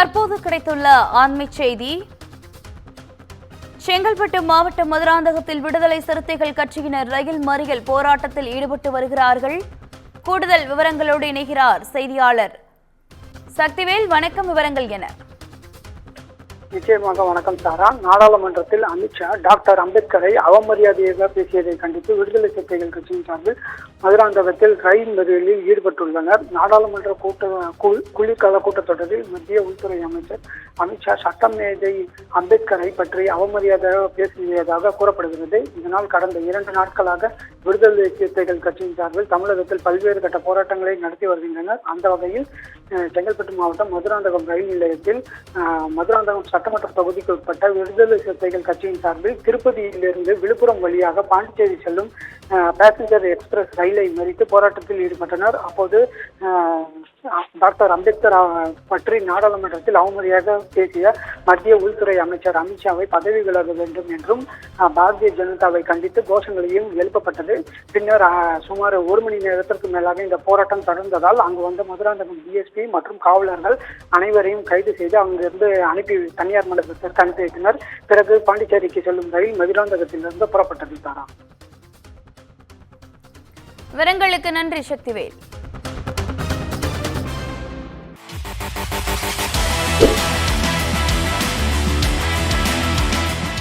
தற்போது கிடைத்துள்ள ஆண்மை செய்தி. செங்கல்பட்டு மாவட்டம் மதுராந்தகத்தில் விடுதலை சிறுத்தைகள் கட்சியினர் ரயில் மறியல் போராட்டத்தில் ஈடுபட்டு வருகிறார்கள். கூடுதல் விவரங்களோடு இணைகிறார் செய்தியாளர் சக்திவேல். வணக்கம், விவரங்கள் என? நிச்சயமாக வணக்கம் சாரா. நாடாளுமன்றத்தில் அமித்ஷா டாக்டர் அம்பேத்கரை அவமரியாதையாக பேசியதை கண்டித்து விடுதலை சிறுத்தைகள் கட்சியின் சார்பில் மதுராந்தகத்தில் ரயில் மறியலில் ஈடுபட்டுள்ளனர். நாடாளுமன்ற குளிர்கால கூட்டத்தொடரில் மத்திய உள்துறை அமைச்சர் அமித்ஷா சட்டமேதை அம்பேத்கரை பற்றி அவமரியாதையாக பேசியதாக கூறப்படுகிறது. இதனால் கடந்த 2 நாட்களாக விடுதலை சிறுத்தைகள் கட்சியின் சார்பில் தமிழகத்தில் பல்வேறு கட்ட போராட்டங்களை நடத்தி வருகின்றனர். அந்த வகையில் செங்கல்பட்டு மாவட்டம் மதுராந்தகம் ரயில் நிலையத்தில் மதுராந்தகம் சட்டமன்ற தொகுதிக்கு உட்பட்ட விடுதலை சிறுத்தைகள் கட்சியின் சார்பில் திருப்பதியிலிருந்து விழுப்புரம் வழியாக பாண்டிச்சேரி செல்லும் பேசஞ்சர் எக்ஸ்பிரஸ் ரயிலை மறித்து போராட்டத்தில் ஈடுபட்டனர். அப்போது டாக்டர் அம்பேத்கர் பற்றி நாடாளுமன்றத்தில் அவமரியாக பேசிய மத்திய உள்துறை அமைச்சர் அமித்ஷாவை பதவி விலக வேண்டும் என்றும் பாரதிய ஜனதாவை கண்டித்து கோஷங்களையும் எழுப்பப்பட்டது. பின்னர் சுமார் 1 மணி நேரத்திற்கு மேலாக இந்த போராட்டம் தொடர்ந்ததால் அங்கு வந்த மதுராந்தகம் டிஎஸ்பி மற்றும் காவலர்கள் அனைவரையும் கைது செய்து அங்கிருந்து அனுப்பி தனியார் மண்டபத்திற்கு அனுப்பி வைத்தனர். பிறகு பாண்டிச்சேரிக்கு செல்லும் ரயில் மதுராந்தகத்திலிருந்து புறப்பட்டது. தாரா, விவரங்களுக்கு நன்றி சக்திவேல்.